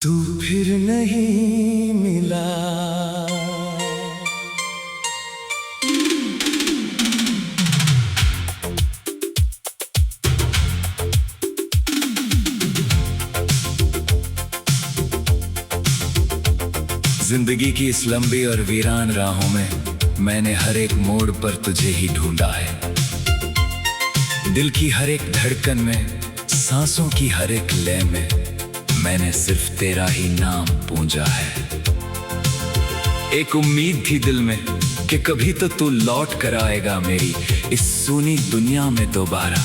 तू फिर नहीं मिला। जिंदगी की इस लंबी और वीरान राहों में मैंने हर एक मोड़ पर तुझे ही ढूंढा है। दिल की हर एक धड़कन में, सांसों की हर एक लय में मैंने सिर्फ तेरा ही नाम पूंजा है। एक उम्मीद थी दिल में कि कभी तो तू लौट कर आएगा मेरी इस सूनी दुनिया में दोबारा।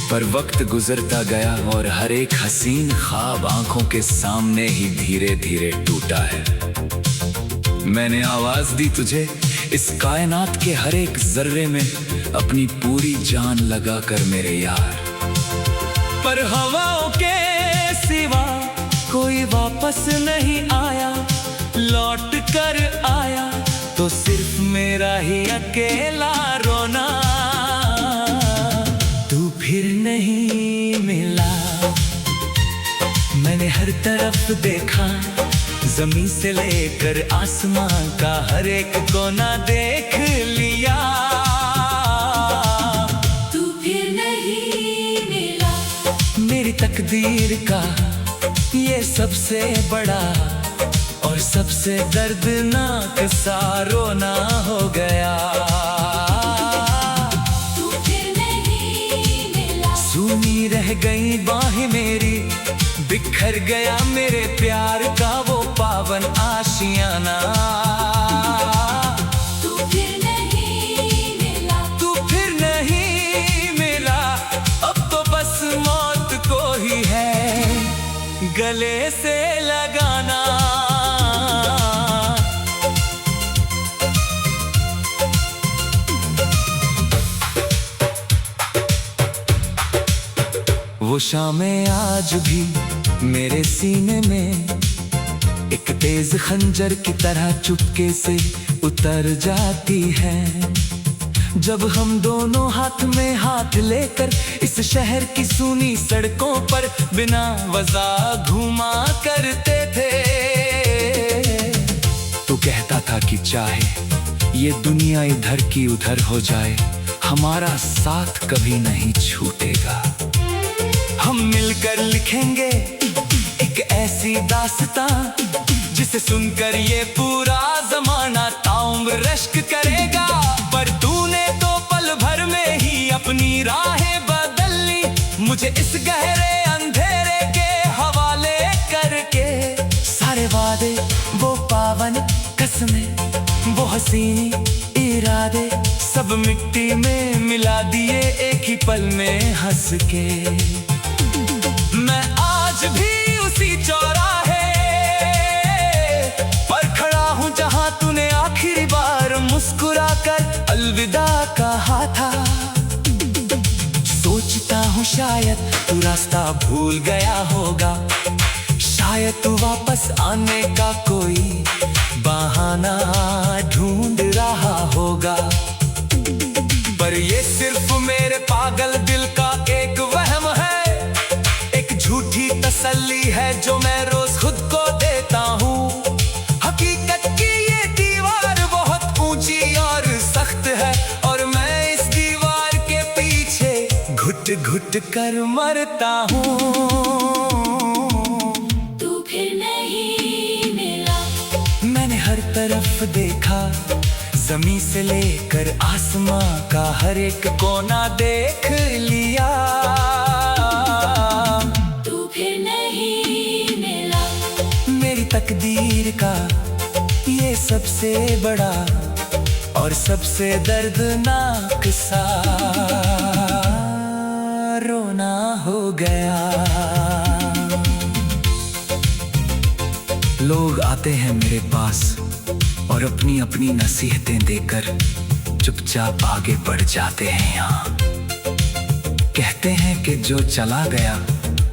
पर वक्त गुजरता गया और हर एक हसीन ख्वाब आंखों के सामने ही धीरे धीरे टूटा है। मैंने आवाज दी तुझे इस कायनात के हर एक जर्रे में, अपनी पूरी जान लगा कर मेरे यार। पर हवाओं के सिवा कोई वापस नहीं आया, लौट कर आया तो सिर्फ मेरा ही अकेला रोना। तू फिर नहीं मिला। मैंने हर तरफ देखा, जमीन से लेकर आसमां का हर एक कोना देख लिया। तू फिर नहीं मिला। मेरी तकदीर का ये सबसे बड़ा और सबसे दर्दनाक सा रोना हो गया। तू फिर नहीं मिला। सूनी रह गई बाहें मेरी, बिखर गया मेरे प्यार का वो पावन आशियाना। तू फिर नहीं मिला। तू फिर नहीं मिला। अब तो बस मौत को ही है गले से लगाना। वो शामें आज भी मेरे सीने में एक तेज खंजर की तरह चुपके से उतर जाती है। जब हम दोनों हाथ में हाथ लेकर इस शहर की सूनी सड़कों पर बिना वजह घूमा करते थे। तू कहता था कि चाहे ये दुनिया इधर की उधर हो जाए, हमारा साथ कभी नहीं छूटेगा। हम मिलकर लिखेंगे एक ऐसी दास्तां जिसे सुनकर ये पूरा जमाना ताउम्र रश्क करेगा। पर तूने तो पल भर में ही अपनी राहें बदल ली, मुझे इस गहरे अंधेरे के हवाले करके। सारे वादे, वो पावन कसमें, वो हसीन इरादे सब मिट्टी में मिला दिए एक ही पल में हंस के। मैं आज भी उसी चौराहे पर खड़ा हूँ जहाँ तूने आखिरी बार मुस्कुराकर अलविदा कहा था। सोचता हूँ शायद तू रास्ता भूल गया होगा, शायद तू वापस आने का कोई बहाना ढूंढ रहा होगा। पर ये सिर्फ मेरे पागल दिल का एक वहम है, एक झूठी तसल्ली है जो मैं रोज खुद को देता हूँ। हकीकत की ये दीवार बहुत ऊंची और सख्त है, और मैं इस दीवार के पीछे घुट घुट कर मरता हूँ। तू फिर नहीं मिला। मैंने हर तरफ देखा, जमीन से लेकर आसमां का हर एक कोना देख लिया। तू फिर नहीं मिला। मेरी तकदीर का ये सबसे बड़ा और सबसे दर्दनाक सा रोना हो गया। लोग आते हैं मेरे पास और अपनी अपनी नसीहतें देकर चुपचाप आगे बढ़ जाते हैं। यहाँ कहते हैं कि जो चला गया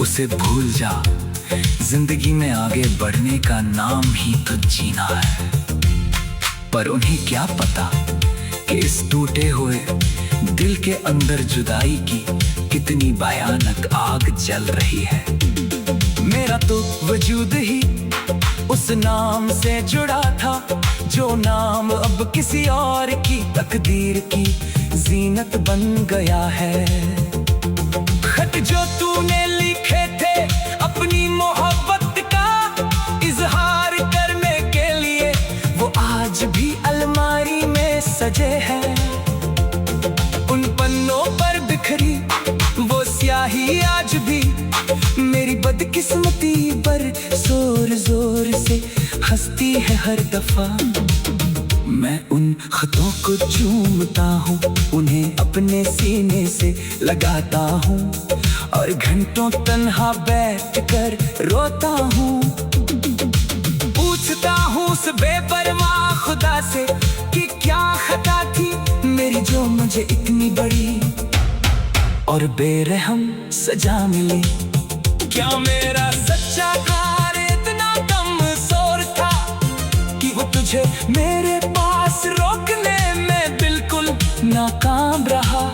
उसे भूल जा, जिंदगी में आगे बढ़ने का नाम ही तो जीना है। पर उन्हें क्या पता कि इस टूटे हुए दिल के अंदर जुदाई की कितनी भयानक आग जल रही है। मेरा मेरा तो वजूद ही उस नाम से जुड़ा था, जो नाम अब किसी और की तकदीर की जीनत बन गया है। खत जो तूने लिखे थे अपनी मोहब्बत का इजहार करने के लिए, वो आज भी अलमारी में सजे हैं। उन पन्नों पर बिखरी वो स्याही आज भी मेरी बदकिस्मती पर जोर जोर से हंसती है हर दफा। मैं उन खतों को चूमता हूँ, उन्हें अपने सीने से लगाता हूँ और घंटों तन्हा बैठकर रोता हूँ। पूछता हूँ उस बेपरवाह खुदा से कि क्या खता थी मेरी जो मुझे इतनी बड़ी और बेरहम सजा मिली। क्या मेरा सच्चा प्यार इतना कमजोर था कि वो तुझे मेरे पास रोकने में बिल्कुल नाकाम रहा,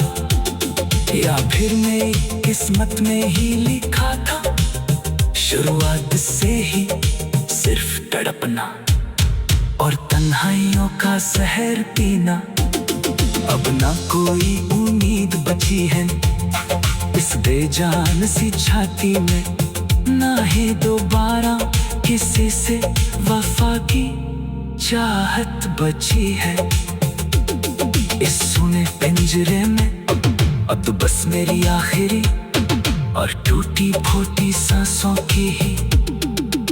या फिर मेरी किस्मत में ही लिखा था शुरुआत से ही सिर्फ तड़पना और तन्हाइयों का जहर पीना। अब ना कोई उम्मीद बची है इस बेजान सी छाती में, ना ही दोबारा किसी से वफा की चाहत बची है। इस सुने पिंजरे में अब तो बस मेरी आखिरी और टूटी फूटी सांसों की ही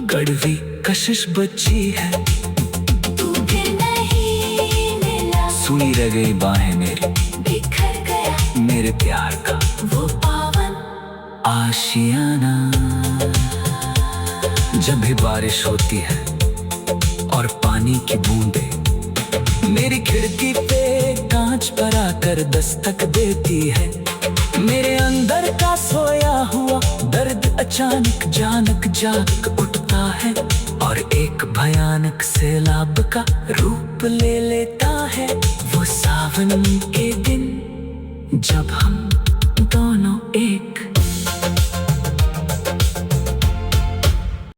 कड़वी कशिश बची है। तू फिर नहीं मिला, सुनी रह गई बाहें मेरी, बिखर गया मेरे प्यार का वो पावन आशियाना। जब भी बारिश होती है और पानी की बूंदें मेरी खिड़की पे कांच पर आकर दस्तक देती है, मेरे अंदर का सोया हुआ दर्द अचानक जानक जाग उठता है और एक भयानक सैलाब का रूप ले लेता है। वो सावन के दिन जब हम दोनों एक